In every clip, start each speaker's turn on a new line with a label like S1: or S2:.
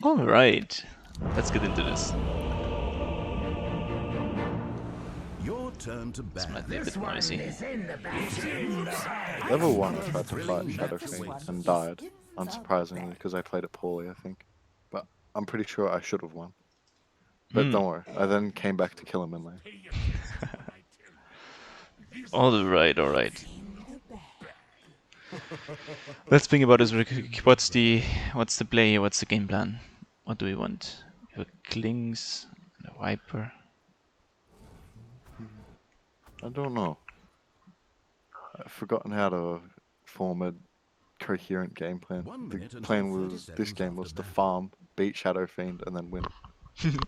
S1: Alright, let's get into this.
S2: Your turn to
S1: This
S2: bat.
S1: might be a bit noisy.
S3: Level 1 I tried to fight Shadow Fiend and died, unsurprisingly, because I played it poorly, I think. But I'm pretty sure I should have won. But don't worry, I then came back to kill him in lane.
S1: Alright. Let's think about this real quick. What's the play? What's the game plan? What do we want? We have a Klings and a Viper.
S3: I don't know. I've forgotten how to form a coherent game plan. The plan was, this game was to farm, beat Shadow Fiend, and then win.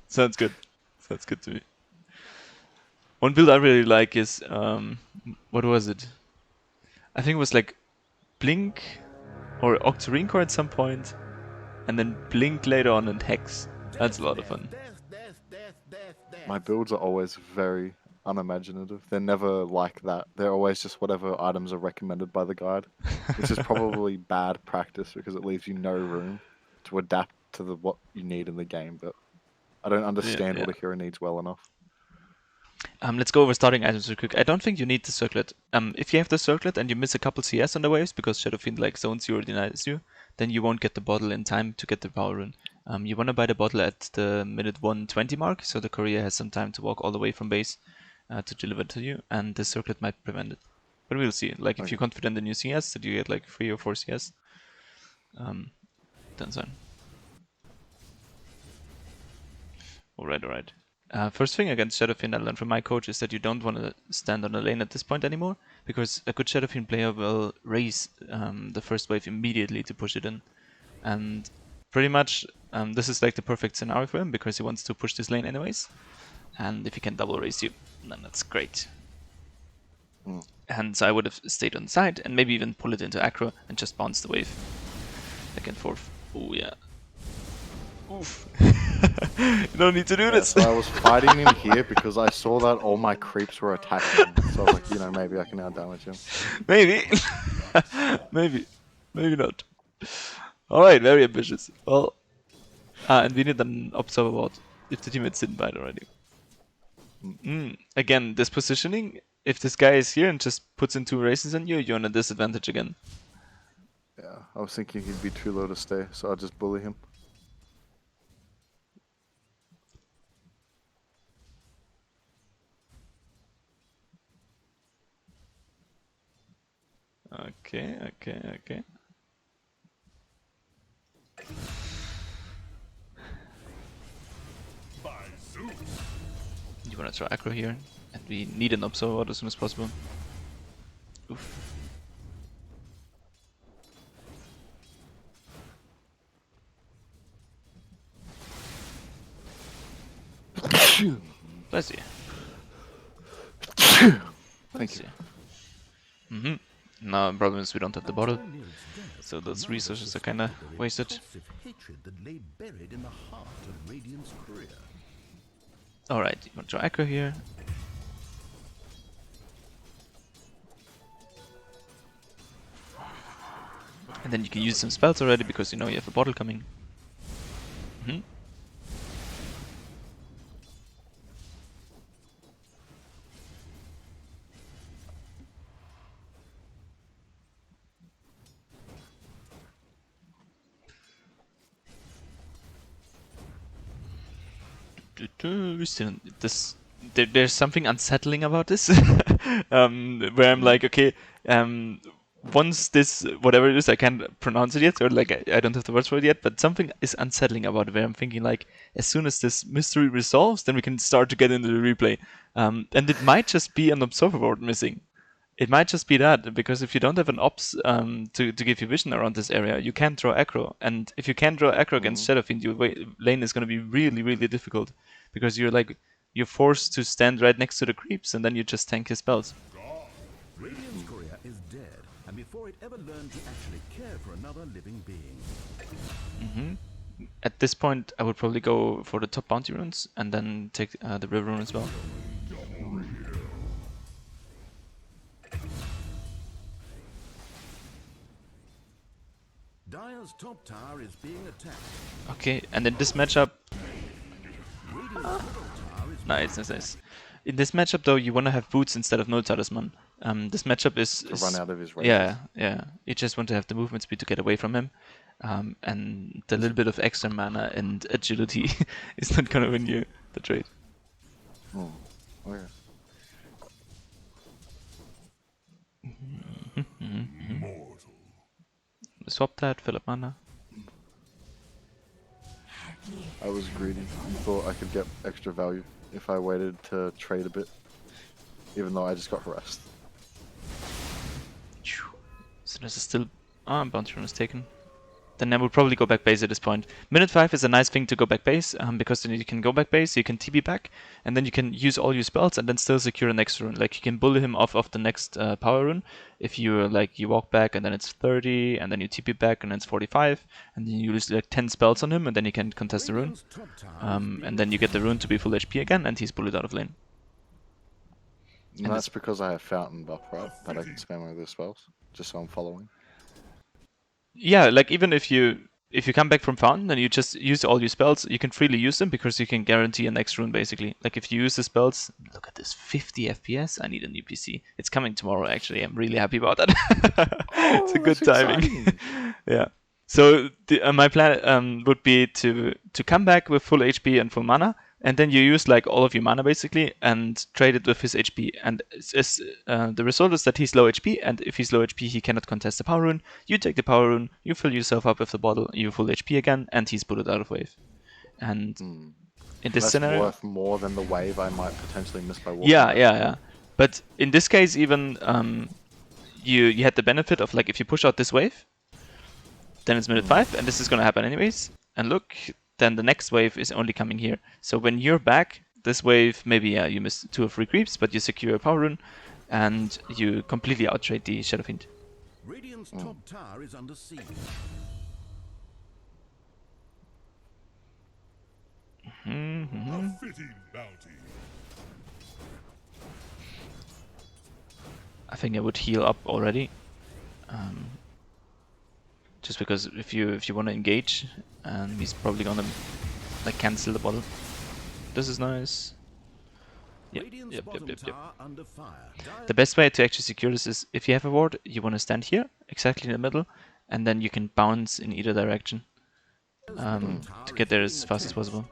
S1: Sounds good. Sounds good to me. One build I really like is, what was it? I think it was like Blink or Octarine Core at some point, and then Blink later on and Hex. That's a lot of fun.
S3: My builds are always very unimaginative. They're never like that. They're always just whatever items are recommended by the guide, which is probably bad practice because it leaves you no room to adapt to what you need in the game. But I don't understand what a hero needs well enough.
S1: Let's go over starting items real quick. I don't think you need the circlet. If you have the circlet and you miss a couple CS on the waves because Shadow Fiend like zones you or denies you, then you won't get the bottle in time to get the power rune. You want to buy the bottle at the minute 120 mark, so the courier has some time to walk all the way from base to deliver to you, and the circlet might prevent it. But we'll see. Like if you're confident in your CS that you get like 3 or 4 CS, then fine. Alright. First thing against Shadow Fiend I learned from my coach is that you don't want to stand on a lane at this point anymore, because a good Shadow Fiend player will raise the first wave immediately to push it in. And pretty much this is like the perfect scenario for him, because he wants to push this lane anyways. And if he can double raise you, then that's great. And so I would have stayed on the side and maybe even pull it into aggro and just bounce the wave back and forth. Oh yeah. Oof. You don't need to do this.
S3: So I was fighting him here because I saw that all my creeps were attacking him. So I was like, maybe I can now damage him.
S1: Maybe. Maybe not. Alright, very ambitious. Well, and we need an observer ward if the teammates didn't buy it already. Again, this positioning, if this guy is here and just puts in 2 races on you, you're on a disadvantage again.
S3: Yeah, I was thinking he'd be too low to stay, so I'll just bully him.
S1: Okay. You wanna try aggro here, and we need an observer ward as soon as possible. Oof. Bless you.
S3: Thank you.
S1: Now the problem is we don't have the bottle, so those resources are kinda wasted. Alright, you want to try aggro here. And then you can use some spells already because you know you have a bottle coming. There's something unsettling about this, where I'm like, okay, once this, whatever it is, I can't pronounce it yet, or like I don't have the words for it yet, but something is unsettling about it, where I'm thinking like, as soon as this mystery resolves, then we can start to get into the replay. And it might just be an observer ward missing. It might just be that, because if you don't have an ops to give you vision around this area, you can't draw aggro. And if you can't draw aggro against Shadow Fiend, your lane is going to be really, really difficult. Because you're forced to stand right next to the creeps, and then you just tank his spells.
S2: Radiant's courier is dead, and before it ever learned to actually care for another living being.
S1: At this point, I would probably go for the top bounty runes, and then take the river rune as well.
S2: Dire Dire's top tower is being attacked.
S1: Okay, and in this matchup,
S2: Radiant's middle tower is
S1: nice. In this matchup though, you want to have boots instead of no talisman. This matchup
S3: To run out of his rages.
S1: yeah. You just want to have the movement speed to get away from him, and the little bit of extra mana and agility is not gonna win you the trade.
S3: Oh, okay.
S1: Swap that, fill up mana.
S3: I was greedy and thought I could get extra value if I waited to trade a bit, even though I just got harassed.
S1: So this is still bounty run is taken. Then I would probably go back base at this point. Minute 5 is a nice thing to go back base, because then you can go back base, you can TP back, and then you can use all your spells and then still secure the next rune. Like you can bully him off of the next power rune. If you you walk back and then it's 30, and then you TP back and then it's 45, and then you use like 10 spells on him, and then you can contest the rune.
S2: Radiant's top tower is being
S1: And then you get the rune to be full HP again, and he's bullied out of lane.
S3: And that's because I have Fountain buff, right? That I can spam with those spells, just so I'm following.
S1: Yeah, like even if you come back from Fountain and you just use all your spells, you can freely use them because you can guarantee a next rune basically. Like if you use the spells, look at this 50 FPS. I need a new PC. It's coming tomorrow actually. I'm really happy about that. It's a good timing. Yeah. So my plan would be to come back with full HP and full mana, and then you use like all of your mana basically and trade it with his HP. And the result is that he's low HP, and if he's low HP, he cannot contest the power rune. You take the power rune, you fill yourself up with the bottle, you full HP again, and he's bullet out of wave. And in this
S3: That's
S1: scenario,
S3: worth more than the wave I might potentially miss by walking.
S1: yeah. But in this case, even you had the benefit of like if you push out this wave, then it's minute 5, and this is gonna happen anyways. And look, then the next wave is only coming here. So when you're back, this wave, maybe you miss 2 or 3 creeps, but you secure a power rune, and you completely outtrade the Shadow Fiend.
S2: Radiant's top tower is under siege.
S4: A fitting bounty.
S1: I think I would heal up already. Just because if you want to engage, he's probably gonna like cancel the bottle. This is nice.
S2: Radiant's bottom
S1: Yep.
S2: tower under fire.
S1: The best way to actually secure this is if you have a ward, you want to stand here, exactly in the middle, and then you can bounce in either direction to get there as fast as possible.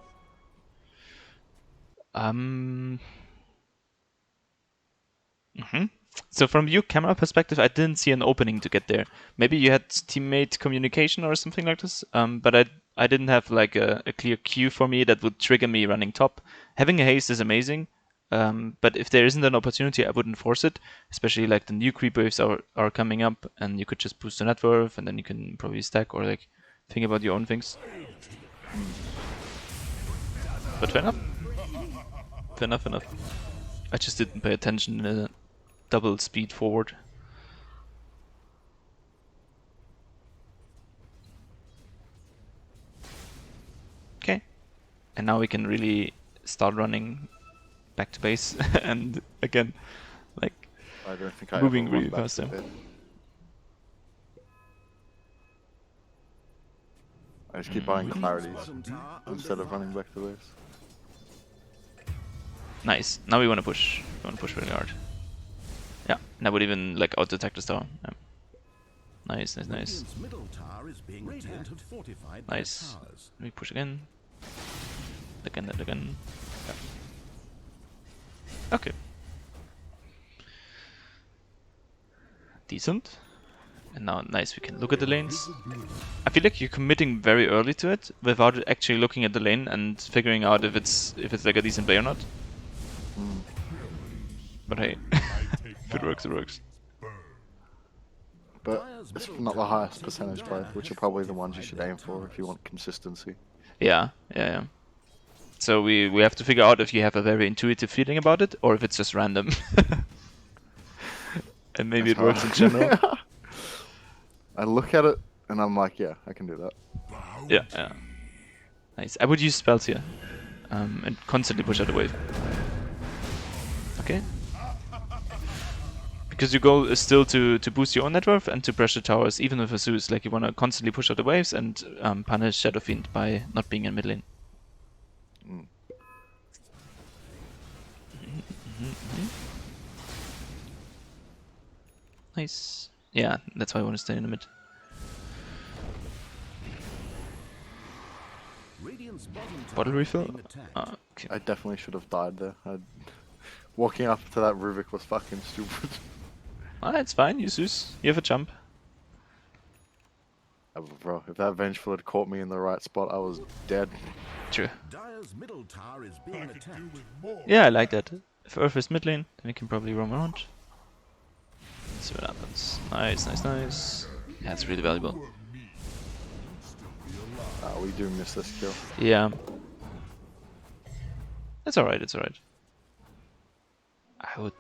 S1: So from your camera perspective, I didn't see an opening to get there. Maybe you had teammate communication or something like this, but I didn't have like a clear cue for me that would trigger me running top. Having a haste is amazing, but if there isn't an opportunity, I wouldn't force it. Especially like the new creep waves are coming up, and you could just boost the net worth, and then you can probably stack or like think about your own things. But fair enough. I just didn't pay attention in a double speed forward. Okay, and now we can really start running back to base and again, like
S3: I don't think I
S1: moving
S3: ever run
S1: really
S3: back
S1: fast
S3: to
S1: there.
S3: bed. I just keep buying clarities
S2: Bottom tower
S3: instead of running back to base.
S1: Nice. Now we want to push. We want to push really hard. Yeah, and I would even like auto attack the tower. Yeah. Nice.
S2: Radiant's middle tower is being attacked and fortified by
S1: Nice.
S2: towers.
S1: Let me push again. Again. Yeah. Okay. Decent. And now, nice, we can look at the lanes. I feel like you're committing very early to it without actually looking at the lane and figuring out if it's like a decent play or not. But hey, if it works, it works.
S3: But it's not the highest percentage play, which are probably the ones you should aim for if you want consistency.
S1: Yeah. So we have to figure out if you have a very intuitive feeling about it or if it's just random. And maybe
S3: That's
S1: it works in
S3: hard.
S1: general.
S3: I look at it and I'm like, yeah, I can do that.
S1: Yeah. Nice. I would use spells here. And constantly push out the wave. Okay. because your goal is still to boost your own net worth and to pressure towers, even with a Zeus. Like you want to constantly push out the waves and punish Shadow Fiend by not being in mid lane. Nice. Yeah, that's why I want to stay in the mid.
S2: Radiant's bottom
S1: Bottle
S2: tower is
S1: refill?
S2: being attacked.
S1: Ah, okay.
S3: I definitely should have died there. Walking up to that Rubik was fucking stupid.
S1: Ah, it's fine, you Zeus. You have a jump.
S3: Bro, if that Vengeful had caught me in the right spot, I was dead.
S1: True.
S2: Dire's middle tower is being
S4: I could do
S2: attacked.
S4: with more.
S1: Yeah, I like that. If Earth is mid lane, then we can probably roam around. Let's see what happens. Nice, nice, nice. Yeah, it's really valuable.
S3: We do miss this kill.
S1: Yeah. It's alright, it's alright. I would...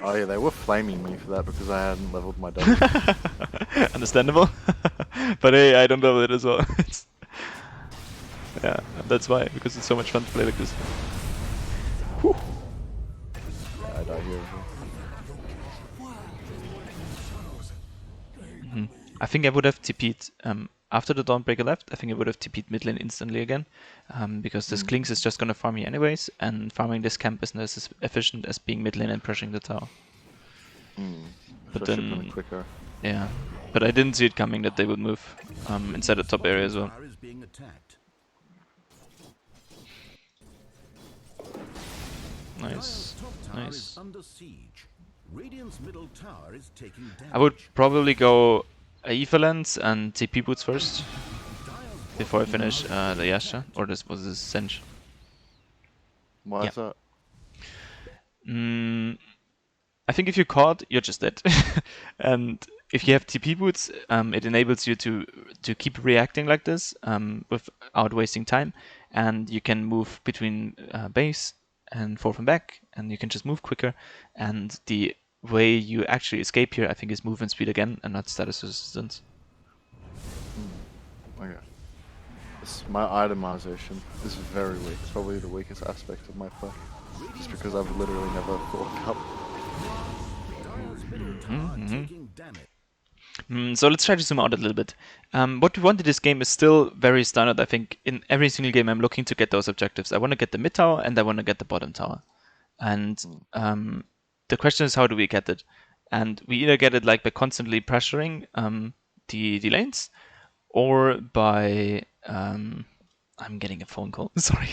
S3: Oh yeah, they were flaming me for that because I hadn't leveled my W.
S1: Understandable. But hey, I don't level it as well. It's... Yeah, that's why, because it's so much fun to play like this. Whew.
S3: Yeah, I die here as well.
S1: I think I would have TP'd after the Dawnbreaker left. I think I would have TP'd mid lane instantly again, because this Klinks is just gonna farm me anyways, and farming this camp is not as efficient as being mid lane and pressuring the tower. But
S3: Should've been
S1: then,
S3: quicker.
S1: yeah, but I didn't see it coming that they would move inside the top area as well.
S2: Tower is being attacked.
S1: Nice,
S2: Dire's top tower is
S1: nice.
S2: under siege. Radiant's middle tower is taking damage.
S1: I would probably go Aetherlands and TP boots first before I finish the Yasha, or this was this Sench.
S3: Why
S1: Yeah.
S3: is that?
S1: I think if you're caught, you're just dead. And if you have TP boots, it enables you to keep reacting like this without wasting time, and you can move between base and forth and back, and you can just move quicker. And the way you actually escape here, I think, is movement speed again, and not status resistance.
S3: Okay. My itemization is very weak. It's probably the weakest aspect of my play. Just because I've literally never thought about.
S2: Dire's middle tower taking damage.
S1: So let's try to zoom out a little bit. What we want in this game is still very standard. I think in every single game I'm looking to get those objectives. I want to get the mid tower and I want to get the bottom tower. And the question is, how do we get it? And we either get it like by constantly pressuring the lanes, or by I'm getting a phone call. Sorry.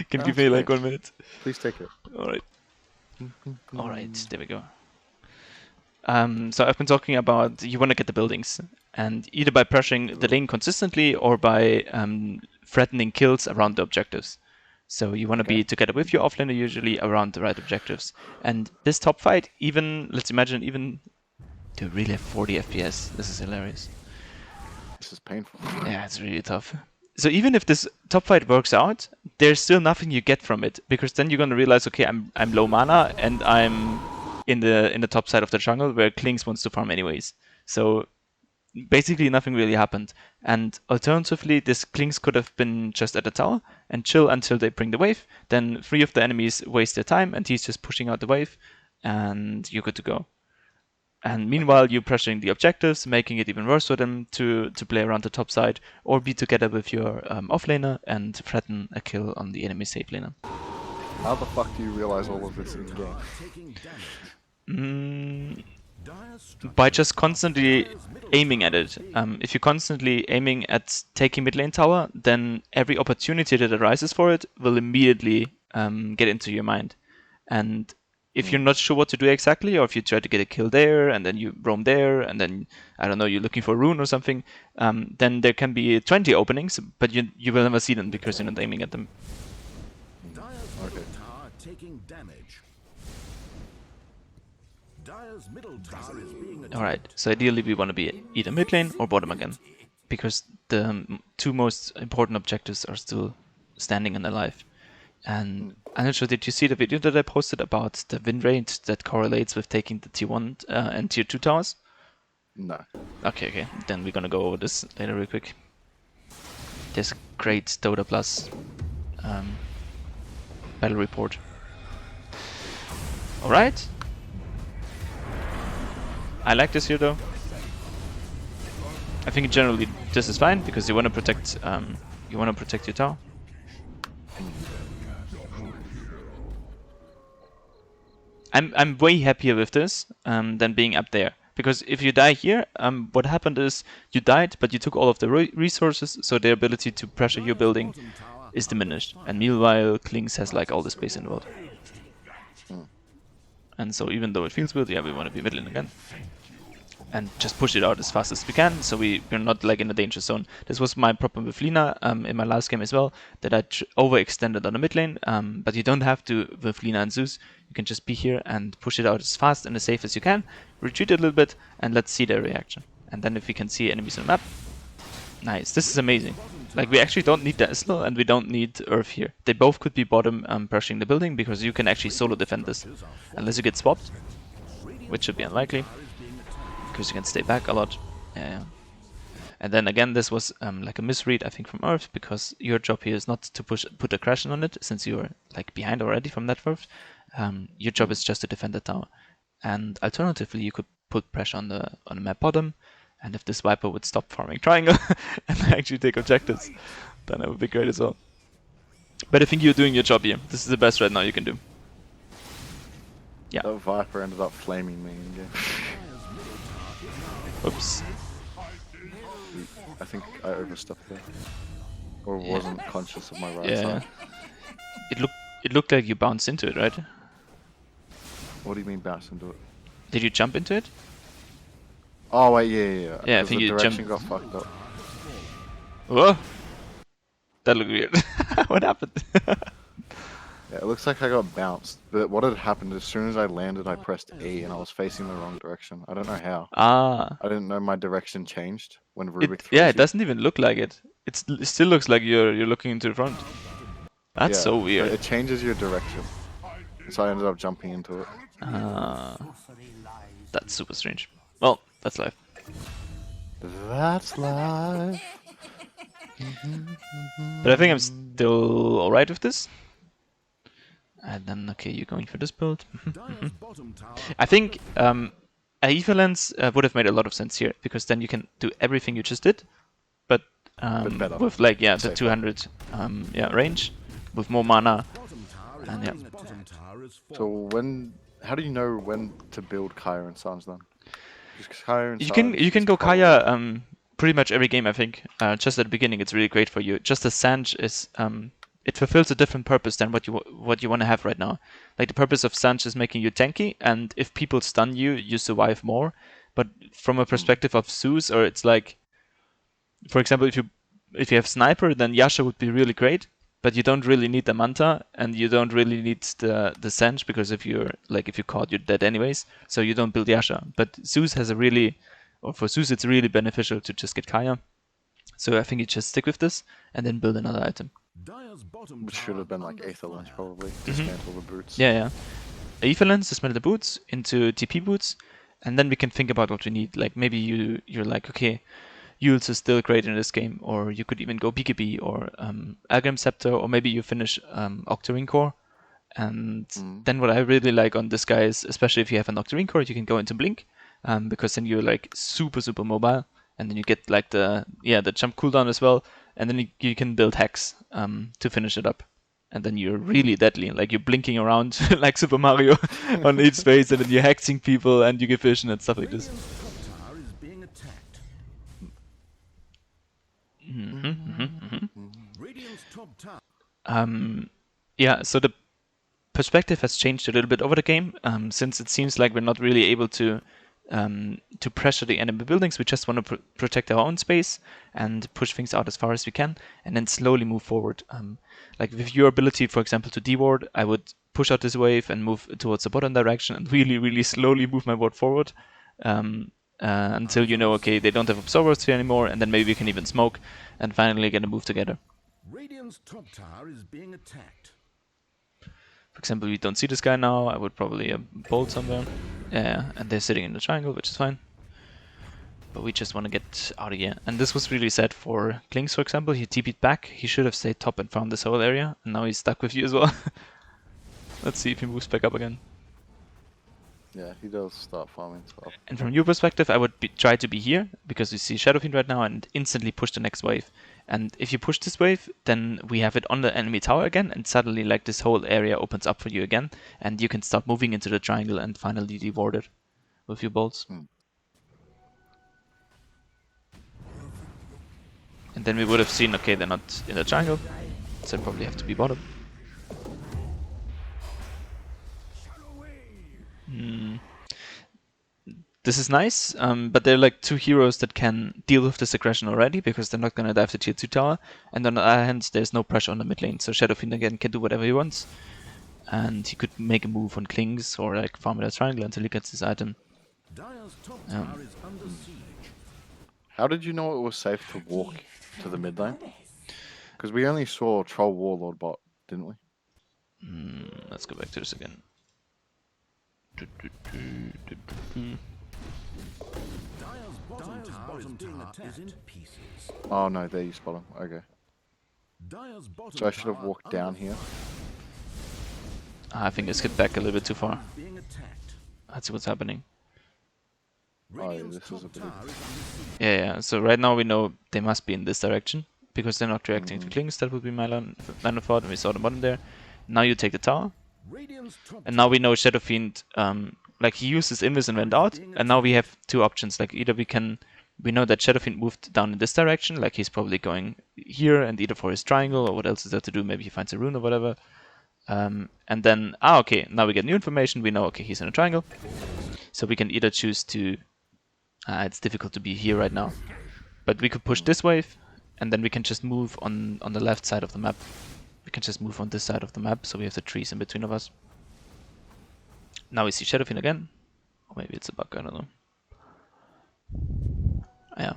S1: Can you give me like 1 minute?
S3: Please take it.
S1: All right. All right. There we go. So I've been talking about you want to get the buildings, and either by pressuring the lane consistently or by threatening kills around the objectives. So you want to be together with your offlaner usually around the right objectives. And this top fight, even let's imagine even to really have 40 FPS. This is hilarious.
S3: This is painful.
S1: Yeah, it's really tough. So even if this top fight works out, there's still nothing you get from it, because then you're gonna realize, okay, I'm low mana and I'm in the top side of the jungle where Klinks wants to farm anyways. So basically nothing really happened. And alternatively, this Klinks could have been just at the tower and chill until they bring the wave. Then 3 of the enemies waste their time and he's just pushing out the wave and you're good to go. And meanwhile, you're pressuring the objectives, making it even worse for them to play around the top side, or be together with your offlaner and threaten a kill on the enemy safe laner.
S3: How the fuck do you realize all of this in game?
S2: Taking damage. Dire's
S1: By just constantly aiming at it. If you're constantly aiming at taking mid lane tower, then every opportunity that arises for it will immediately get into your mind. And if you're not sure what to do exactly, or if you try to get a kill there, and then you roam there, and then, I don't know, you're looking for a rune or something, then there can be 20 openings, but you will never see them because you're not aiming at them.
S2: Dire's middle tower taking damage. Dire's middle tower is being attacked.
S1: Alright, so ideally we want to be either mid lane or bottom again, because the two most important objectives are still standing and alive. And I'm not sure, did you see the video that I posted about the win rate that correlates with taking the tier 1 and tier 2 towers?
S3: No.
S1: Okay, then we're gonna go over this later real quick. There's a great Dota Plus battle report. Alright. I like this here though. I think generally this is fine because you want to protect your tower. I'm way happier with this than being up there. Because if you die here, what happened is you died, but you took all of the resources, so their ability to pressure your building is diminished. And meanwhile, Klings has like all the space in the world. And so even though it feels good, yeah, we want to be Midlane again. And just push it out as fast as we can, so we're not like in a danger zone. This was my problem with Lina in my last game as well, that I overextended on the mid lane, but you don't have to with Lina and Zeus. You can just be here and push it out as fast and as safe as you can, retreat a little bit, and let's see their reaction. And then if we can see enemies on the map, nice, this is amazing. Like, we actually don't need the Eslo and we don't need Earth here. They both could be bottom pressuring the building, because you can actually solo defend this, unless you get swapped, which should be unlikely. Because you can stay back a lot. Yeah. And then again, this was like a misread, I think, from Earth, because your job here is not to put aggression on it, since you're like behind already from that first. Your job is just to defend the tower. And alternatively, you could put pressure on the map bottom, and if this Viper would stop farming triangle and actually take objectives, then it would be great as well. But I think you're doing your job here. This is the best right now you can do. Yeah.
S3: That Viper ended up flaming me in game.
S1: Oops.
S3: I think I overstepped there. Or wasn't conscious of my right
S1: Yeah.
S3: side.
S1: It looked like you bounced into it, right?
S3: What do you mean bounce into it?
S1: Did you jump into it?
S3: Oh wait, yeah.
S1: Yeah, I
S3: 'Cause
S1: think
S3: the
S1: you
S3: direction
S1: jumped.
S3: got fucked up.
S1: Whoa! That looked weird. What happened?
S3: Yeah, it looks like I got bounced. But what had happened, as soon as I landed, I pressed A and I was facing the wrong direction. I don't know how.
S1: Ah.
S3: I didn't know my direction changed when Rubik
S1: Yeah,
S3: throws
S1: it doesn't even look like it. It still looks like you're looking into the front. That's
S3: Yeah,
S1: so
S3: but
S1: weird.
S3: it changes your direction. So I ended up jumping into it.
S1: Ah. That's super strange. Well, that's life.
S3: That's life.
S1: But I think I'm still alright with this. And then, okay, you're going for this build. I think a Aether Lens would have made a lot of sense here, because then you can do everything you just did, but
S3: better.
S1: with like, yeah, the
S3: Safer.
S1: 200 range, with more mana. And yeah.
S3: So how do you know when to build Kaya and Sans then? Because Kaya and
S1: You
S3: Sans
S1: can
S3: is
S1: go
S3: probably-
S1: Kaya pretty much every game, I think. Just at the beginning, it's really great for you. Just the Sanj is it fulfills a different purpose than what you want to have right now. Like, the purpose of Sanj is making you tanky, and if people stun you, you survive more. But from a perspective of Zeus, or it's like, for example, if you have Sniper, then Yasha would be really great. But you don't really need the Manta, and you don't really need the Sanj, because if you caught, you're dead anyways. So you don't build Yasha. But Zeus has for Zeus it's really beneficial to just get Kaya. So I think you just stick with this and then build another item.
S3: Which should have been like Aether Lens probably. Dismantle the boots.
S1: Yeah. Aether Lens, dismantle the boots into TP boots, and then we can think about what we need. Like, maybe you're like, okay, Yules is still great in this game, or you could even go BKB or Algrim Scepter, or maybe you finish Octarine Core. And then what I really like on this guy is, especially if you have an Octarine Core, you can go into Blink, because then you're like super mobile, and then you get like the jump cooldown as well, and then you can build Hex to finish it up. And then you're really deadly, like you're blinking around like Super Mario on each space, and then you're hexing people and you give vision and stuff like this. Yeah, so the perspective has changed a little bit over the game, since it seems like we're not really able to pressure the enemy buildings. We just want to protect our own space and push things out as far as we can, and then slowly move forward. Like with your ability, for example, to deward, I would push out this wave and move towards the bottom direction and really slowly move my ward forward, until you know, okay, they don't have absorbers here anymore, and then maybe we can even smoke and finally get a move together.
S2: Radiant's top tower is being attacked.
S1: For example, we don't see this guy now. I would probably bolt somewhere. Yeah, and they're sitting in the triangle, which is fine. But we just want to get out of here. And this was really sad for Klings, for example. He TP'd back. He should have stayed top and found this whole area. And now he's stuck with you as well. Let's see if he moves back up again.
S3: Yeah, he does start farming stuff.
S1: And from your perspective, I would try to be here, because we see Shadow Fiend right now, and instantly push the next wave. And if you push this wave, then we have it on the enemy tower again, and suddenly like this whole area opens up for you again, and you can start moving into the triangle and finally deward it with your bolts. And then we would have seen, okay, they're not in the triangle, so they probably have to be bottom. This is nice, but they're like two heroes that can deal with this aggression already, because they're not going to dive the tier 2 tower, and on the other hand, there's no pressure on the mid lane, so Shadow Fiend again can do whatever he wants, and he could make a move on Klings or like farm in a triangle until he gets this item.
S2: Dire's top tower is under siege.
S3: How did you know it was safe to walk to the mid lane? Because we only saw Troll Warlord bot, didn't we?
S1: Let's go back to this again.
S2: Dire's bottom tower is in pieces.
S3: Oh no, there you spot him. Okay.
S2: Dire's bottom
S3: So I should have
S2: tower
S3: walked down here.
S1: I think I skipped back a little bit too far.
S2: being attacked.
S1: Let's see what's happening.
S3: Oh, yeah,
S2: Radiant's
S3: this is
S2: top
S3: a bit.
S2: tower is under siege.
S1: Yeah, so right now we know they must be in this direction, because they're not reacting to Klings. That would be my line of thought, and we saw the bottom there. Now you take the tower,
S2: Radiant's top
S1: and now we know Shadow Fiend, like he uses Invis and went out, and now we have two options. Like either we know that Shadow Fiend moved down in this direction, like he's probably going here, and either for his triangle, or what else is there to do, maybe he finds a rune or whatever. And then, okay, now we get new information, we know, okay, he's in a triangle. So we can either choose to, it's difficult to be here right now, but we could push this wave, and then we can just move on the left side of the map. We can just move on this side of the map, so we have the trees in between of us. Now we see Shadow Fiend again. Or maybe it's a bug, I don't know. Yeah.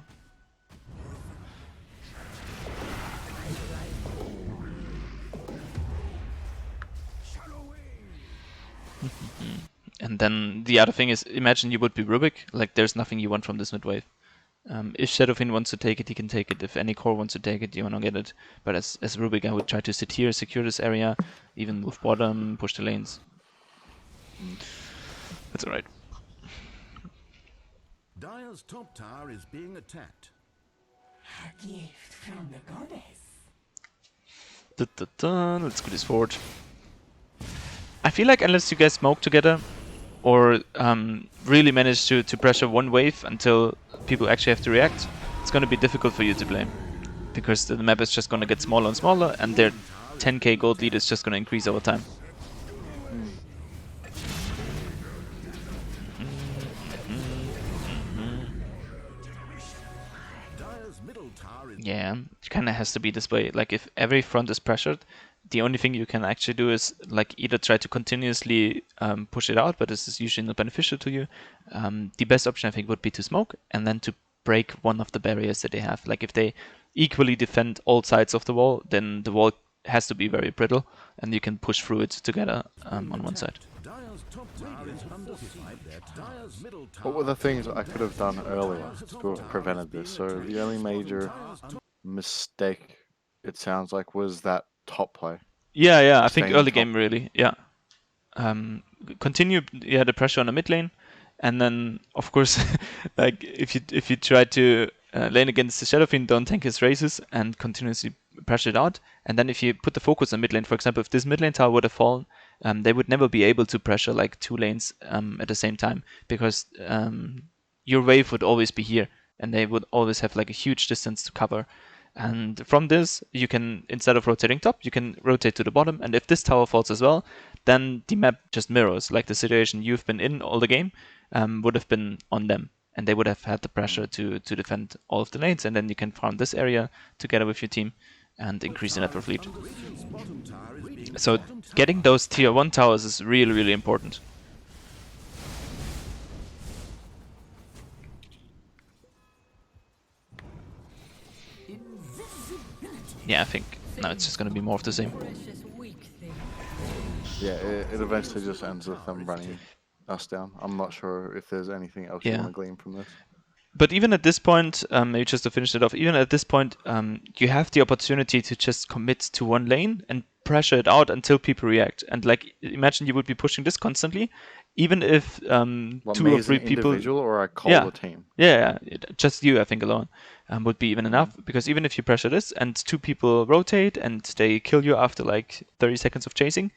S1: And then the other thing is, imagine you would be Rubik, like there's nothing you want from this mid wave. If Shadow Fiend wants to take it, he can take it. If any core wants to take it, you wanna get it. But as Rubik, I would try to sit here, secure this area, even move bottom, push the lanes. That's alright.
S2: Dire's top tower is being attacked.
S5: A gift from the goddess.
S1: Let's go this forward. I feel like unless you guys smoke together, or really manage to pressure one wave until people actually have to react, it's going to be difficult for you to play. Because the map is just going to get smaller and smaller, and their 10k gold lead is just going to increase over time.
S2: Dire's middle tower is
S1: Yeah, it kind of has to be this way. Like if every front is pressured, the only thing you can actually do is like either try to continuously push it out, but this is usually not beneficial to you. The best option I think would be to smoke and then to break one of the barriers that they have. Like if they equally defend all sides of the wall, then the wall has to be very brittle, and you can push through it together on one side.
S2: Dire's top tower is under siege. Dire's middle tower.
S3: What were the things I could have done earlier to have prevented this? So the only major mistake, it sounds like, was that top play.
S1: Yeah, I think
S3: Staying
S1: early
S3: top.
S1: game really, yeah. Continue, yeah, the pressure on the mid lane, and then of course, like if you try to lane against the Shadow Fiend, don't tank his races and continuously pressure it out. And then if you put the focus on mid lane, for example, if this mid lane tower would have fallen, they would never be able to pressure like two lanes at the same time, because your wave would always be here, and they would always have like a huge distance to cover. And from this, you can, instead of rotating top, you can rotate to the bottom. And if this tower falls as well, then the map just mirrors, like the situation you've been in all the game would have been on them. And they would have had the pressure to defend all of the lanes. And then you can farm this area together with your team and increase the net worth lead. So getting those tier 1 towers is really, really important. Yeah, I think now it's just going to be more of the same.
S3: Yeah, it eventually just ends with them running us down. I'm not sure if there's anything else you
S1: Yeah.
S3: want to glean from this.
S1: But even at this point, maybe just to finish it off, even at this point, you have the opportunity to just commit to one lane and pressure it out until people react. And like, imagine you would be pushing this constantly, even if
S3: What,
S1: two
S3: me
S1: or
S3: as an
S1: three people,
S3: individual, or I call
S1: yeah,
S3: the team?
S1: just you, I think alone would be even enough, because even if you pressure this and two people rotate and they kill you after like 30 seconds of chasing,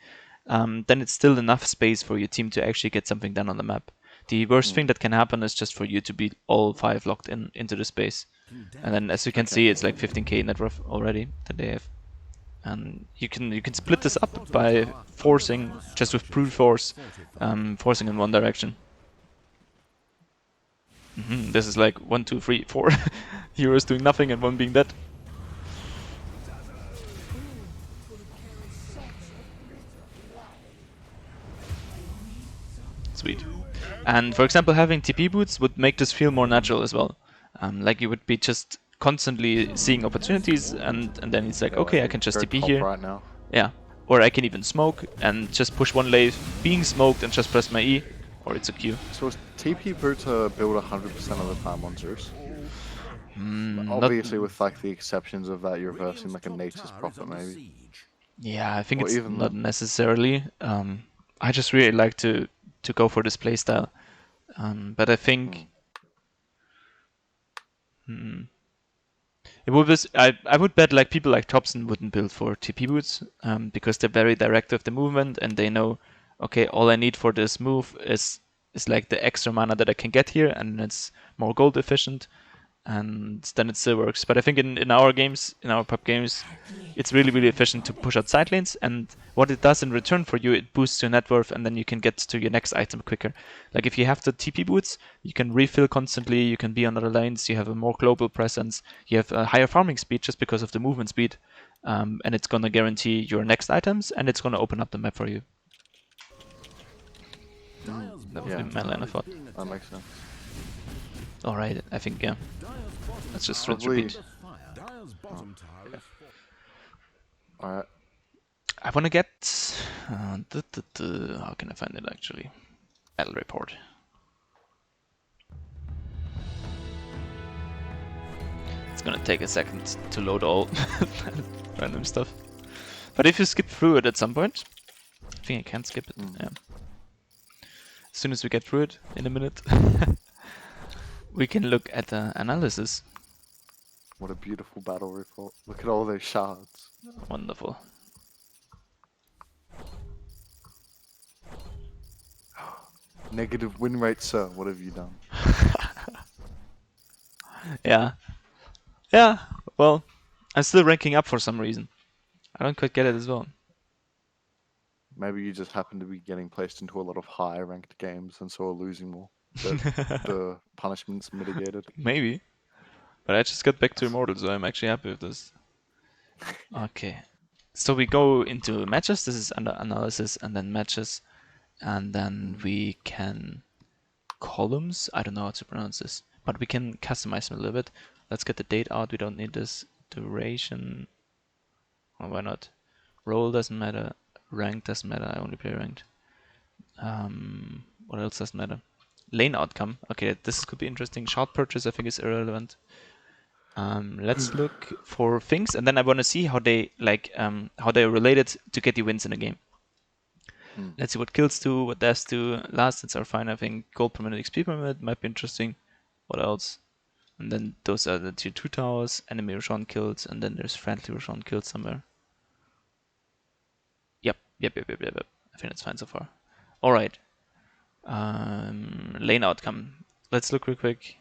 S1: then it's still enough space for your team to actually get something done on the map. The worst thing that can happen is just for you to be all 5 locked in into the space. And then, as you can see, it's like 15k net worth already that they have. And you can split this up by forcing, just with brute force, forcing in one direction. This is like 1, 2, 3, 4 heroes doing nothing and one being dead. Sweet. And for example, having TP boots would make this feel more natural as well. Like you would be just constantly seeing opportunities, and then it's like,
S3: Yeah,
S1: okay,
S3: like
S1: I
S3: we
S1: can just
S3: go
S1: TP
S3: top
S1: here.
S3: right now.
S1: Yeah. Or I can even smoke and just push one wave, being smoked, and just press my E, or it's a Q.
S3: So is TP boot build 100% of the time on Zeus?
S1: Not,
S3: Obviously, with like the exceptions of that, you're versing like a nature's prophet maybe.
S1: yeah, I think
S3: Or
S1: it's
S3: even
S1: not
S3: then.
S1: necessarily. I just really like to go for this playstyle. But I think it would be, I would bet like people like Thompson wouldn't build for TP boots, because they're very direct with the movement and they know, okay, all I need for this move is like the extra mana that I can get here, and it's more gold efficient, and then it still works. But I think in our games, in our pub games, it's really, really efficient to push out side lanes, and what it does in return for you, it boosts your net worth, and then you can get to your next item quicker. Like if you have the TP boots, you can refill constantly, you can be on other lanes, you have a more global presence, you have a higher farming speed just because of the movement speed, and it's gonna guarantee your next items, and it's gonna open up the map for you. That would be my line of thought.
S3: That makes sense.
S1: Alright, I think, yeah. Let's just rinse
S3: Probably.
S1: repeat.
S3: Alright.
S1: I wanna get... how can I find it actually? Battle report. It's gonna take a second to load all random stuff. But if you skip through it at some point, I think I can skip it, yeah. As soon as we get through it, in a minute, we can look at the analysis.
S3: What a beautiful battle report. Look at all those shards.
S1: Wonderful.
S3: Negative win rate, sir. What have you done?
S1: Yeah. Yeah, well, I'm still ranking up for some reason. I don't quite get it as well.
S3: Maybe you just happen to be getting placed into a lot of high ranked games and so are losing more. But the punishment's mitigated.
S1: Maybe. But I just got back to Immortal, so I'm actually happy with this. Okay. So we go into matches. This is under analysis and then matches. And then we can columns. I don't know how to pronounce this, but we can customize them a little bit. Let's get the date out. We don't need this. Duration. Well, why not? Role doesn't matter. Rank doesn't matter. I only play ranked. What else doesn't matter? Lane outcome. Okay, this could be interesting. Shard purchase, I think, is irrelevant. Let's look for things, and then I want to see how they how they're related to get you wins in a game. Let's see what kills do, what deaths do. Last hits are fine, I think. Gold per minute, XP per minute might be interesting. What else? And then those are the tier 2 towers, enemy Roshan kills, and then there's friendly Roshan kills somewhere. Yep. I think that's fine so far. Alright. Lane outcome. Let's look real quick.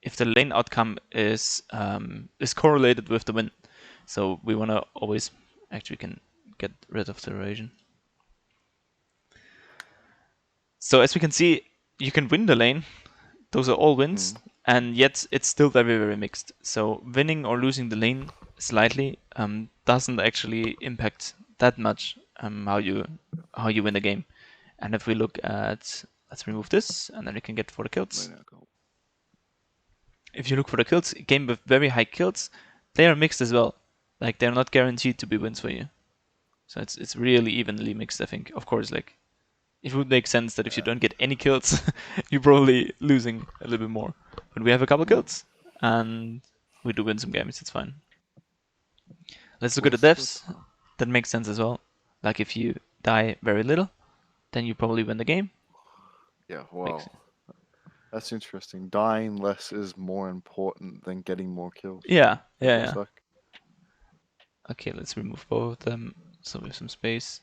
S1: If the lane outcome is correlated with the win. So we want to always... Actually, we can get rid of the erosion. So as we can see, you can win the lane. Those are all wins. And yet it's still very, very mixed. So winning or losing the lane slightly doesn't actually impact that much how you win the game. And if we look at... Let's remove this, and then we can get for the kills. If you look for the kills, a game with very high kills, they are mixed as well. Like, they're not guaranteed to be wins for you. So it's really evenly mixed, I think. Of course, like, it would make sense that if you don't get any kills, you're probably losing a little bit more. But we have a couple kills, and we do win some games, it's fine. Let's look at the deaths. That makes sense as well. Like, if you die very little, then you probably win the game.
S3: Yeah,
S1: Makes-
S3: well, that's interesting. Dying less is more important than getting more kills.
S1: Yeah,
S3: It
S1: yeah,
S3: looks
S1: yeah.
S3: like.
S1: Okay, let's remove both of them so we have some space.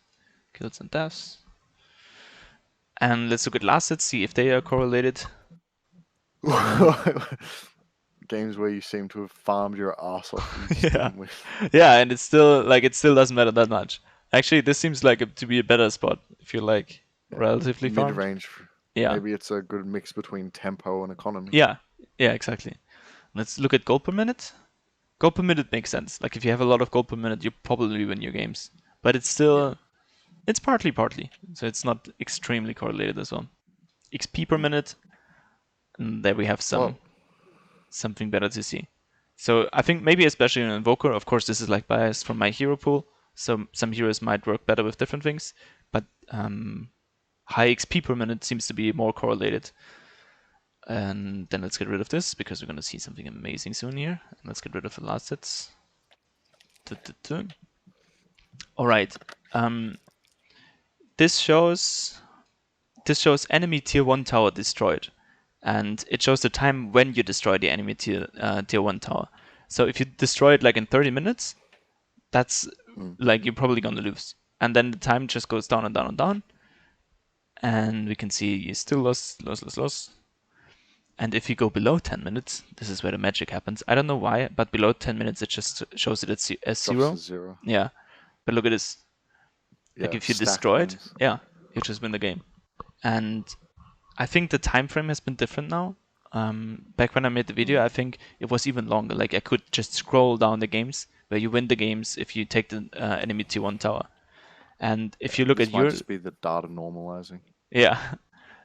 S1: Kills and deaths. And let's look at last hits, see if they are correlated.
S3: Games where you seem to have farmed your ass off and you just
S1: Yeah.
S3: didn't win.
S1: Yeah, and it's still like it still doesn't matter that much. Actually, this seems like to be a better spot if you're like
S3: Yeah.
S1: relatively farmed.
S3: Mid-range.
S1: Yeah.
S3: Maybe it's a good mix between tempo and economy.
S1: Yeah. Yeah, exactly. Let's look at gold per minute. Gold per minute makes sense. Like if you have a lot of gold per minute, you probably win your games. But it's still it's partly. So it's not extremely correlated as well. XP per minute, and there we have
S3: Well,
S1: something better to see. So I think maybe especially in Invoker, of course this is like biased from my hero pool, so some heroes might work better with different things, but high XP per minute seems to be more correlated. And then let's get rid of this because we're going to see something amazing soon here. And let's get rid of the last hits. All right. This shows enemy tier 1 tower destroyed. And it shows the time when you destroy the enemy tier 1 tower. So if you destroy it like in 30 minutes, that's like you're probably going to lose. And then the time just goes down and down and down. And we can see you still lost. And if you go below 10 minutes, this is where the magic happens. I don't know why, but below 10 minutes it just shows it as
S3: drops
S1: zero.
S3: to 0.
S1: Yeah. But look at this. Like
S3: Yeah,
S1: if you
S3: stacked
S1: destroy it,
S3: wins.
S1: yeah, you just win the game. And I think the time frame has been different now. Back when I made the video, I think it was even longer. Like I could just scroll down the games where you win the games if you take the enemy T1 tower. And if you look
S3: This
S1: at
S3: might
S1: your
S3: just be the data normalizing.
S1: yeah,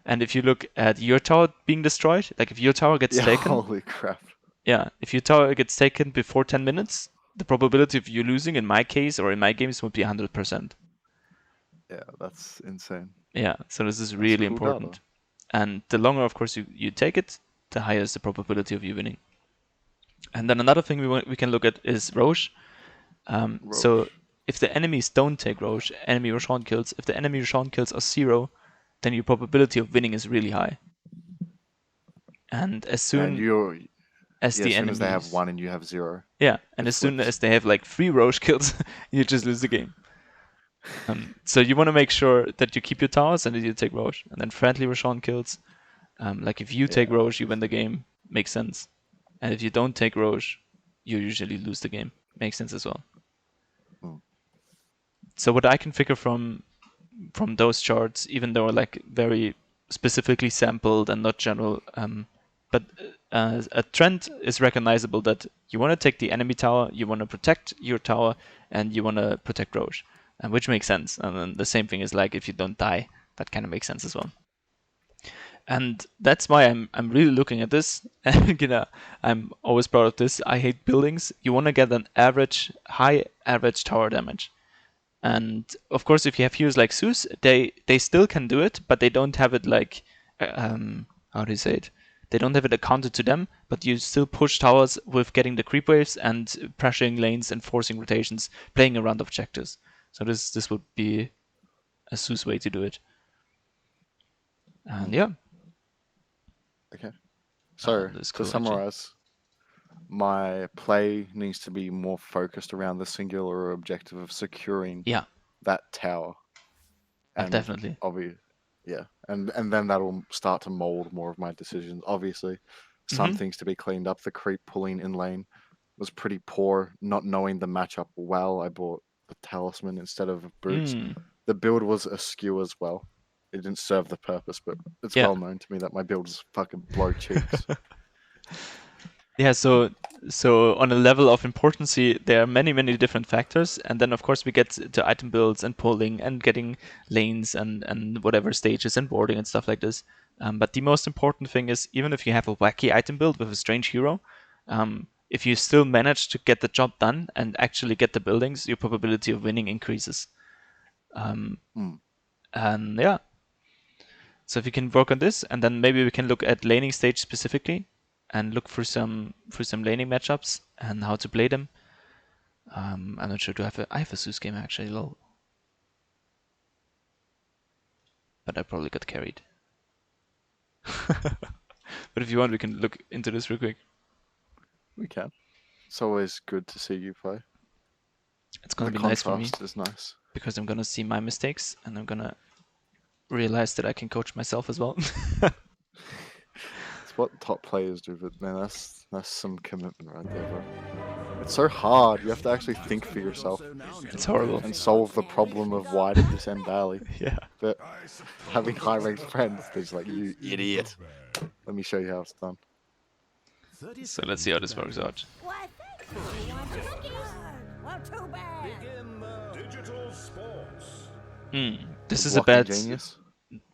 S1: and if you look at your tower being destroyed, like if your tower gets
S3: Yeah,
S1: taken,
S3: holy crap.
S1: yeah, if your tower gets taken before 10 minutes, the probability of you losing in my case or in my games would be 100%.
S3: Yeah, that's insane.
S1: Yeah, so this is
S3: That's
S1: really
S3: cool
S1: important.
S3: data.
S1: And the longer, of course, you take it, the higher is the probability of you winning. And then another thing we can look at is Roche. So
S3: Roche.
S1: if the enemies don't take Roche, enemy Roshan kills, if the enemy Roshan kills are 0, then your probability of winning is really high. And as soon
S3: And you're
S1: as
S3: yeah,
S1: the
S3: as soon as they have
S1: enemies
S3: 1 and you have 0.
S1: yeah, and
S3: it
S1: as soon
S3: flips.
S1: as they have like 3 Roche kills, you just lose the game. So you want to make sure that you keep your towers and that you take Roche, and then friendly Roshan kills. Like if you take
S3: Yeah,
S1: Roche, you win the game. Makes sense. And if you don't take Roche, you usually lose the game. Makes sense as well. So what I can figure from those charts, even though like very specifically sampled and not general, but a trend is recognizable that you want to take the enemy tower, you want to protect your tower, and you want to protect Roche, and which makes sense. And then the same thing is like if you don't die, that kind of makes sense as well. And that's why I'm really looking at this. And I'm always proud of this. I hate buildings. You want to get an high average tower damage. And of course, if you have heroes like Zeus, they still can do it, but they don't have it like how do you say it? They don't have it accounted to them, but you still push towers with getting the creep waves and pressuring lanes and forcing rotations, playing around objectives. So this would be a Zeus way to do it. And yeah.
S3: Okay. So,
S1: That's
S3: to
S1: cool, actually.
S3: summarize, my play needs to be more focused around the singular objective of securing
S1: Yeah,
S3: that tower. And
S1: definitely.
S3: yeah. And then that'll start to mold more of my decisions. Obviously, some things to be cleaned up. The creep pulling in lane was pretty poor. Not knowing the matchup well, I bought the talisman instead of boots. The build was askew as well. It didn't serve the purpose, but it's
S1: Yeah.
S3: well known to me that my builds fucking blow cheeks.
S1: Yeah, so on a level of importancy, there are many different factors, and then of course we get to item builds and pulling and getting lanes and whatever stages and boarding and stuff like this. But the most important thing is even if you have a wacky item build with a strange hero, if you still manage to get the job done and actually get the buildings, your probability of winning increases. And yeah. So if you can work on this, and then maybe we can look at laning stage specifically, and look through some laning matchups and how to play them. I'm not sure. I have a Zeus game actually? Lol. but I probably got carried. But if you want, we can look into this real quick.
S3: We can. It's always good to see you play.
S1: It's gonna
S3: The
S1: be nice for me
S3: contrast is nice.
S1: because I'm gonna see my mistakes and I'm gonna realize that I can coach myself as well.
S3: It's what top players do, but man, that's some commitment right there, bro. It's so hard. You have to actually think for yourself
S1: It's horrible.
S3: and solve the problem of why did this end badly.
S1: Yeah.
S3: But having high-ranked friends, they're just like, you idiot. Let me show you how it's done.
S1: So let's see how this works out.
S5: Why, thanks for you want cookies. Well, too bad.
S4: Digital sports.
S1: This is a
S3: Blocking
S1: bad,
S3: genius.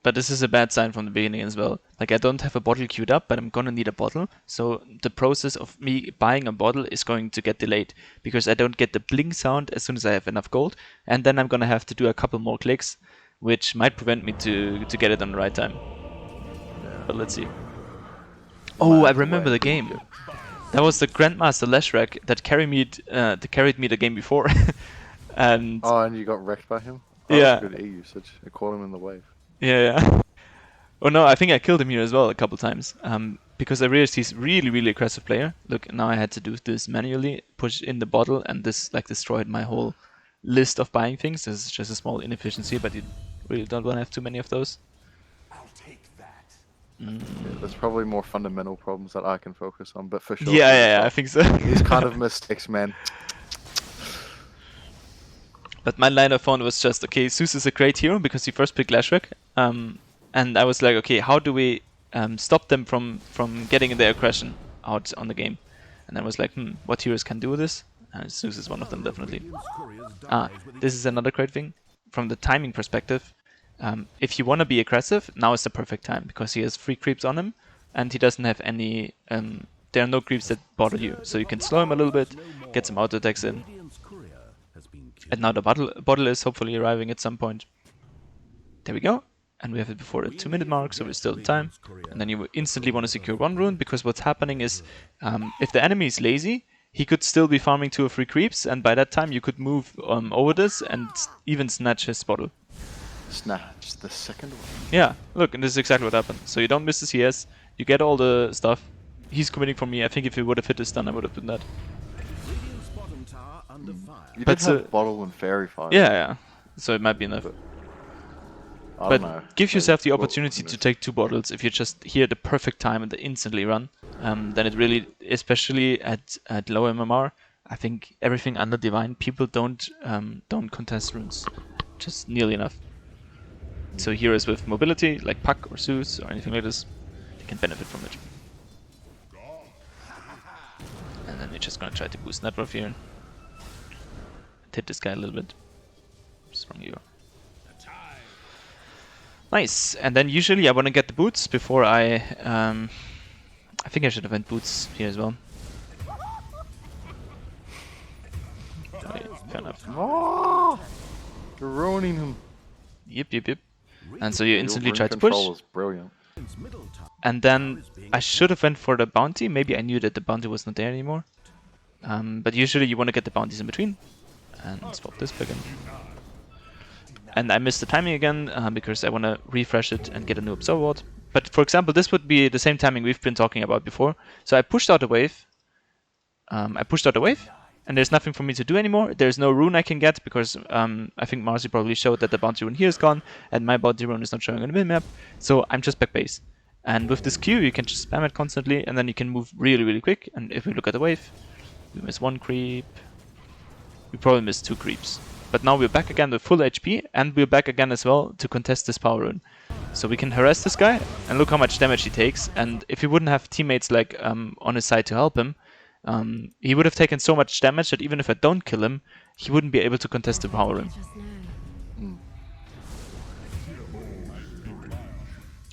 S1: but this is a bad sign from the beginning as well. Like I don't have a bottle queued up, but I'm gonna need a bottle. So the process of me buying a bottle is going to get delayed because I don't get the bling sound as soon as I have enough gold, and then I'm gonna have to do a couple more clicks, which might prevent me to get it on the right time. But let's see. Oh, I remember the game. That was the Grandmaster Leshrac that carried me the game before. And
S3: Oh, and you got wrecked by him? Oh,
S1: Yeah.
S3: That's good E usage. It caught him in the wave.
S1: yeah. Oh no, I think I killed him here as well a couple times. Because I realized he's really aggressive player. Look, now I had to do this manually, push in the bottle, and this like destroyed my whole list of buying things. This is just a small inefficiency, but you really don't want to have too many of those.
S3: Yeah, there's probably more fundamental problems that I can focus on, but for sure.
S1: Yeah, I think so.
S3: These kind of mistakes, man.
S1: But my line of thought was just, okay, Zeus is a great hero because he first picked Leshrac. And I was like, okay, how do we stop them from getting their aggression out on the game? And I was like, what heroes can do this? And Zeus is one of them, definitely. This is another great thing. From the timing perspective, if you want to be aggressive, now is the perfect time because he has 3 creeps on him and he doesn't have any... there are no creeps that bother you. So you can slow him a little bit, get some auto attacks in. And now the bottle is hopefully arriving at some point. There we go. And we have it before the 2-minute mark, so we're still in time. And then you instantly want to secure 1 rune, because what's happening is, if the enemy is lazy, he could still be farming 2 or 3 creeps, and by that time you could move over this and even snatch his bottle.
S3: Snatch the second one.
S1: Yeah, look, and this is exactly what happened. So you don't miss the CS, you get all the stuff. He's committing for me. I think if he would have hit his stun, I would have done that.
S3: You
S1: But
S3: did have bottle and fairy fire.
S1: Yeah. So it might be enough.
S3: I
S1: But
S3: don't know.
S1: give yourself the
S3: Well,
S1: opportunity to take 2 bottles. If you just hear the perfect time and instantly run, then it really, especially at low MMR, I think everything under Divine, people don't contest runes, just nearly enough. So heroes with mobility, like Puck or Zeus or anything like this, they can benefit from it. And then we're just gonna try to boost net worth here. Hit this guy a little bit. Strong hero. Nice. And then usually I want to get the boots before I think I should have went boots here as well. Okay, fair enough.
S3: Oh, you're ruining him.
S1: Yep. And so you instantly
S3: Your
S1: try
S3: rune
S1: to push.
S3: control is brilliant.
S1: And then I should have went for the bounty. Maybe I knew that the bounty was not there anymore. But usually you want to get the bounties in between. And swap this back in. And I missed the timing again because I want to refresh it and get a new Absorb Ward. But for example, this would be the same timing we've been talking about before. So I pushed out a wave. And there's nothing for me to do anymore. There's no rune I can get because I think Marcy probably showed that the bounty rune here is gone and my bounty rune is not showing on the minmap. So I'm just back base. And with this Q, you can just spam it constantly and then you can move really quick. And if we look at the wave, we miss 1 creep. We probably missed 2 creeps. But now we're back again with full HP and we're back again as well to contest this power rune. So we can harass this guy and look how much damage he takes. And if he wouldn't have teammates like on his side to help him, he would have taken so much damage that even if I don't kill him, he wouldn't be able to contest the power rune.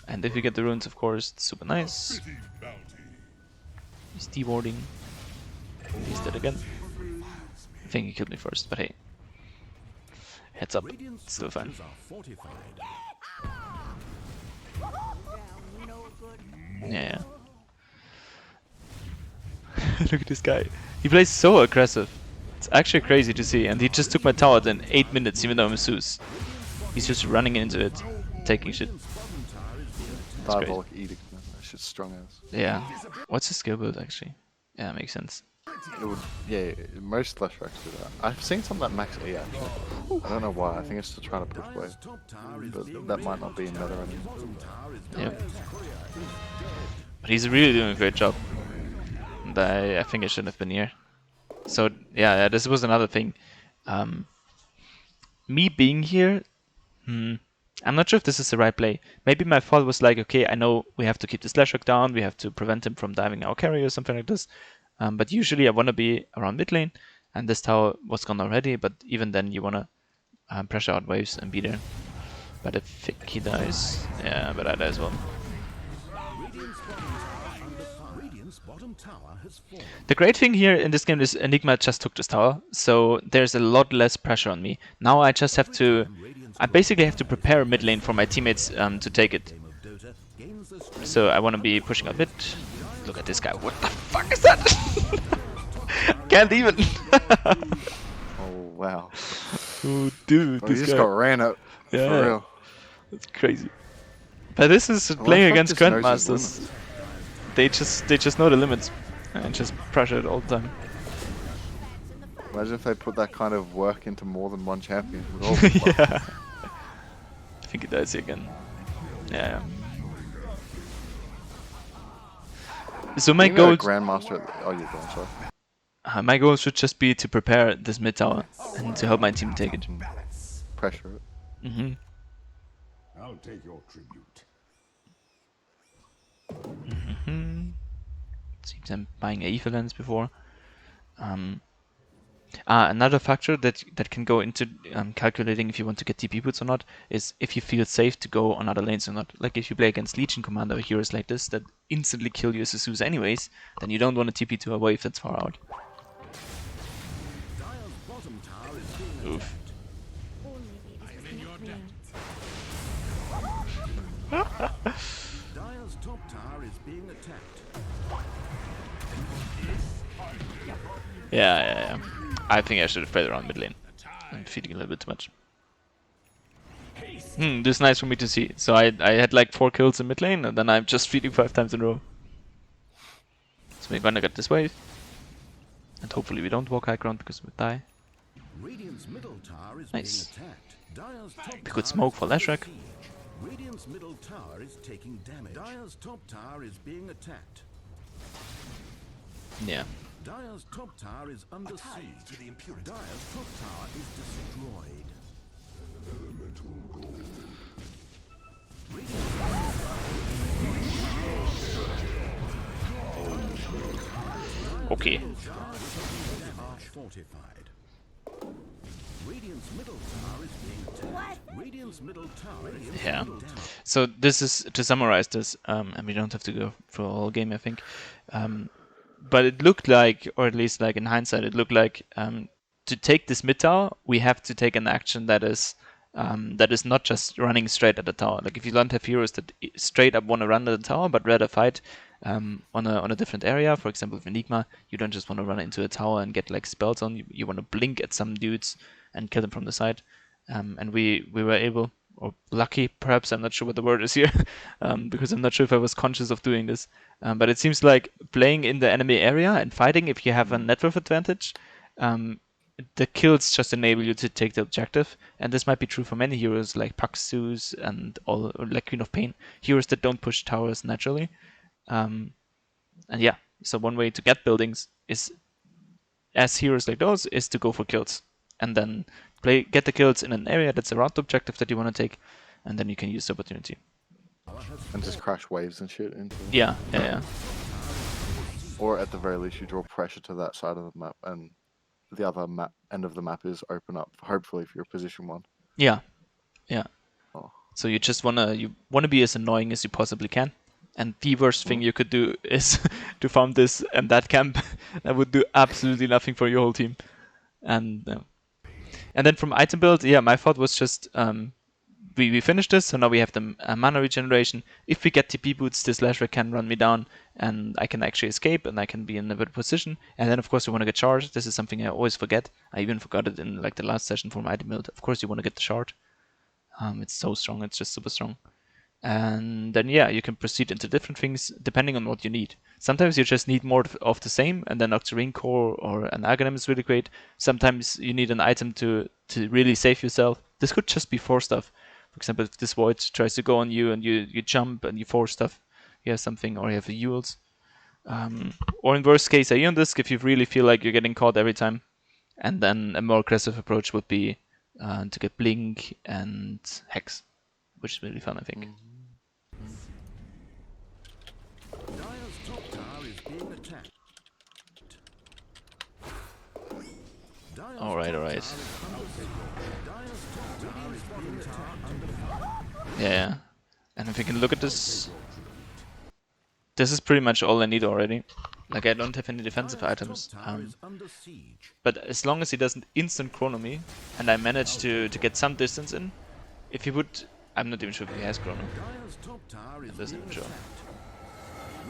S1: And if you get the runes, of course, it's super nice. He's dewarding. He's dead again. I think he killed me first, but hey. Heads up, it's still fine. Yeah. Look at this guy. He plays so aggressive. It's actually crazy to see. And he just took my tower in 8 minutes, even though I'm Zeus. He's just running into it. taking shit. That's great.
S3: Diabolic Edict, man. That shit's strong as.
S1: Yeah. What's his skill build actually? Yeah, makes sense.
S3: It would, yeah, most Flash Racks do that. I've seen some that max E actually. I don't know why. I think it's just trying to push wave. But that might not be in meta anymore.
S1: Yeah. But he's really doing a great job. And I think I shouldn't have been here. So yeah, this was another thing. Me being here, I'm not sure if this is the right play. Maybe my thought was like, okay, I know we have to keep the slash hook down, we have to prevent him from diving our carry or something like this. But usually I want to be around mid lane, and this tower was gone already, but even then you want to pressure out waves and be there. But I think he dies. Yeah, but I die as well. The great thing here in this game is Enigma just took this tower, so there's a lot less pressure on me. Now I just have to... I basically have to prepare mid lane for my teammates to take it. So I want to be pushing a bit. Look at this guy. What the fuck is that? Can't even.
S3: Oh wow.
S1: Oh dude,
S3: Oh,
S1: this
S3: he just
S1: guy.
S3: got ran up.
S1: Yeah.
S3: For real.
S1: That's crazy. But this is
S3: Well,
S1: playing
S3: fuck
S1: against
S3: this knows his
S1: grandmasters.
S3: limits.
S1: They just know the limits and just pressure it all the time.
S3: Imagine if they put that kind of work into more than one champion. It would all be fun.
S1: Yeah. I think he dies here again. Yeah. So my
S3: Being a
S1: goal,
S3: Grandmaster. Oh, you're going. Sorry.
S1: my goal should just be to prepare this mid tower and to help my team take it.
S3: Pressure it.
S1: Mm-hmm.
S4: I'll take your tribute.
S1: Seems I'm buying a Ether lens before. Another factor that can go into calculating if you want to get TP boots or not is if you feel safe to go on other lanes or not. Like if you play against Legion Commander or heroes like this that instantly kill you as a Zeus anyways, then you don't want to TP to a wave that's far out. Oof.
S2: Dire's top tower is being attacked.
S1: Yeah. I think I should have played around mid lane. I'm feeding a little bit too much. This is nice for me to see. So I had like 4 kills in mid lane, and then I'm just feeding 5 times in a row. So we're gonna get this wave. And hopefully we don't walk high ground because we die.
S2: Radiant's middle tower is
S1: Nice.
S2: being attacked. Dire's top
S1: The good
S2: tower
S1: smoke
S2: is
S1: for
S2: under
S1: Leshrac.
S2: siege. Radiant's middle tower is taking damage. Dire's top tower is being attacked.
S1: Yeah.
S2: Dire's top tower is under siege. Dire's top tower is destroyed.
S1: Okay.
S2: Are fortified. Radiant's middle tower is being attacked. Radiant's middle tower is
S1: Yeah.
S2: under damage.
S1: So this is to summarize this, and we don't have to go for a whole game, I think. But it looked like, or at least like in hindsight, it looked like to take this mid tower, we have to take an action that is not just running straight at the tower. Like if you don't have heroes that straight up want to run at the tower, but rather fight on a different area. For example, with Enigma, you don't just want to run into a tower and get like spells on. You want to blink at some dudes and kill them from the side. And we were able, or lucky perhaps, I'm not sure what the word is here, because I'm not sure if I was conscious of doing this. But it seems like playing in the enemy area and fighting, if you have a network advantage, the kills just enable you to take the objective. And this might be true for many heroes like Zeus and all, or like Queen of Pain, heroes that don't push towers naturally. And yeah, so one way to get buildings is, as heroes like those, is to go for kills. And then get the kills in an area that's around the objective that you want to take, and then you can use the opportunity.
S3: And just crash waves and shit into them.
S1: Yeah.
S3: Or at the very least, you draw pressure to that side of the map, and the other end of the map is open up. Hopefully, if you're position 1.
S1: Yeah.
S3: Oh.
S1: So you just wanna be as annoying as you possibly can. And the worst thing you could do is to farm this and that camp. That would do absolutely nothing for your whole team. And then from item build, yeah, my thought was just we finished this, so now we have the mana regeneration. If we get TP boots, this Leshrac can run me down, and I can actually escape, and I can be in a better position. And then, of course, we want to get charged. This is something I always forget. I even forgot it in like the last session for my item build. Of course, you want to get the shard. It's so strong. It's just super strong. And then yeah, you can proceed into different things depending on what you need. Sometimes you just need more of the same, and then Octarine Core or an Aghanim is really great. Sometimes you need an item to really save yourself. This could just be force stuff. For example, if this Void tries to go on you and you jump and you force stuff, you have something, or you have a Yules. Or in worst case, a Aeon Disc if you really feel like you're getting caught every time. And then a more aggressive approach would be to get Blink and Hex, which is really fun, I think.
S2: Dire's top tower is being attacked. Dire's
S1: Alright,
S2: top
S1: alright.
S2: tower is Dire's top tower is being attacked under fire.
S1: Yeah. And if we can look at this, this is pretty much all I need already. Like, I don't have any defensive
S2: Dire's
S1: items.
S2: top tower is under siege.
S1: But as long as he doesn't instant chrono me, and I manage to get some distance in, if he would... I'm not even sure if he has chrono.
S2: Dire's top tower is
S1: It doesn't
S2: being
S1: even show.
S2: attacked.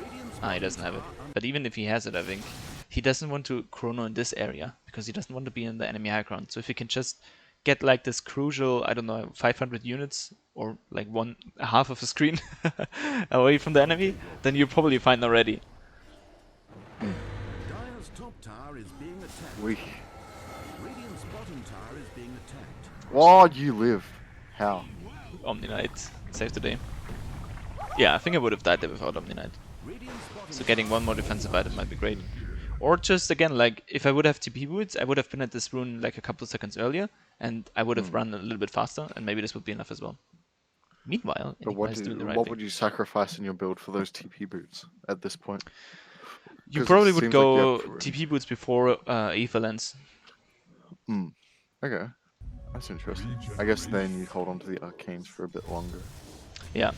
S2: Radiant's
S1: Ah, he doesn't have it. But even if he has it, I think he doesn't want to chrono in this area because he doesn't want to be in the enemy high ground. So if he can just get like this crucial, I don't know, 500 units or like half of a screen away from the enemy, then you're probably fine already.
S2: Dire's top tower is being attacked.
S3: We.
S2: Radiant's bottom tower is being attacked.
S3: Oh, you live. How?
S1: Omni Knight, save the day. Yeah, I think I would have died there without Omni Knight.
S2: Radiant's bottom
S1: So getting one more defensive item might be great. Or just again, like if I would have TP boots, I would have been at this rune like a couple of seconds earlier, and I would have run a little bit faster, and maybe this would be enough as well. Meanwhile,
S3: But what,
S1: Enigma is doing the right
S3: what
S1: thing.
S3: would you sacrifice in your build for those TP boots at this point?
S1: You
S3: 'Cause it
S1: probably would
S3: seems like you
S1: go
S3: have-
S1: TP boots before Aether Lens.
S3: Okay, that's interesting. I guess then you hold on to the arcanes for a bit longer.
S1: Yeah.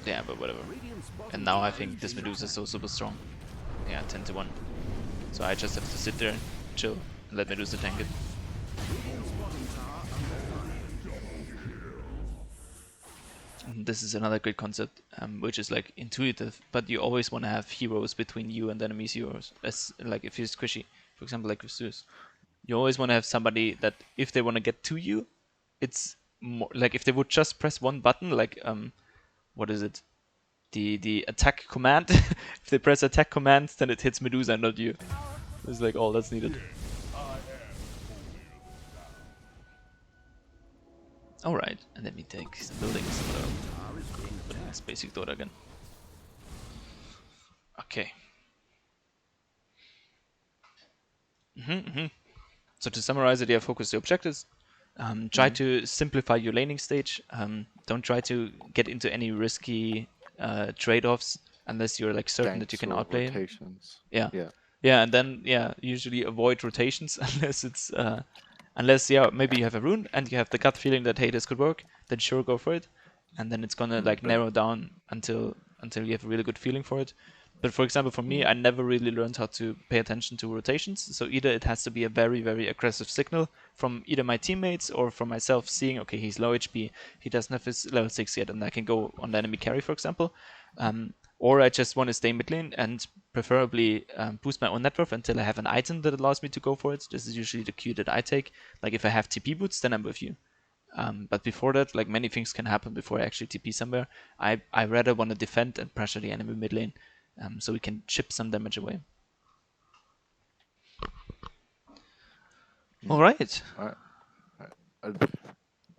S1: Yeah, but whatever.
S2: Radiant's bottom
S1: And now I
S2: tower
S1: think
S2: is
S1: this
S2: being
S1: Medusa is so super strong. Yeah, 10 to 1. So I just have to sit there, chill, and let Medusa tank it. And this is another great concept, which is like intuitive, but you always want to have heroes between you and the enemy's heroes. As like if you're squishy, for example, like with Zeus, you always want to have somebody that if they want to get to you, it's more like if they would just press one button, like what is it? The attack command. If they press attack command, then it hits Medusa, not you. It's like all that's needed. Alright, and let me take some buildings. Let's basic Dota again. Okay. So to summarize it, yeah, focus the objectives. Try to simplify your laning stage. Don't try to get into any risky trade-offs unless you're like certain that you
S3: Ganks
S1: can
S3: or
S1: outplay him.
S3: rotations.
S1: Yeah.
S3: Yeah.
S1: Yeah, and then yeah, usually avoid rotations unless it's unless yeah, maybe you have a rune and you have the gut feeling that hey, this could work, then sure go for it. And then it's gonna like narrow down until you have a really good feeling for it. But for example, for me, I never really learned how to pay attention to rotations. So either it has to be a very, very aggressive signal from either my teammates or from myself seeing, okay, he's low HP, he doesn't have his level 6 yet, and I can go on the enemy carry, for example. Or I just want to stay mid lane and preferably boost my own net worth until I have an item that allows me to go for it. This is usually the cue that I take. Like if I have TP boots, then I'm with you. But before that, like many things can happen before I actually TP somewhere. I rather want to defend and pressure the enemy mid lane. So we can chip some damage away. All right.
S3: I'm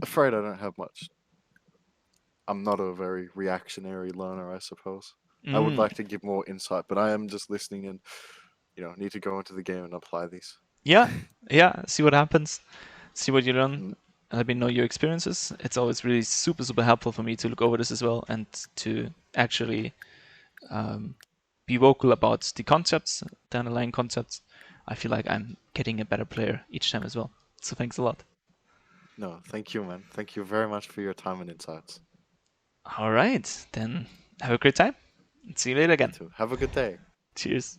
S3: afraid I don't have much. I'm not a very reactionary learner, I suppose. I would like to give more insight, but I am just listening and, need to go into the game and apply these.
S1: Yeah. See what happens. See what you learn. Let me know your experiences. It's always really super, super helpful for me to look over this as well and to actually be vocal about the concepts, the underlying concepts. I feel like I'm getting a better player each time as well. So thanks a lot.
S3: No, thank you, man. Thank you very much for your time and insights.
S1: All right, then have a great time. See you later again.
S3: Have a good day.
S1: Cheers.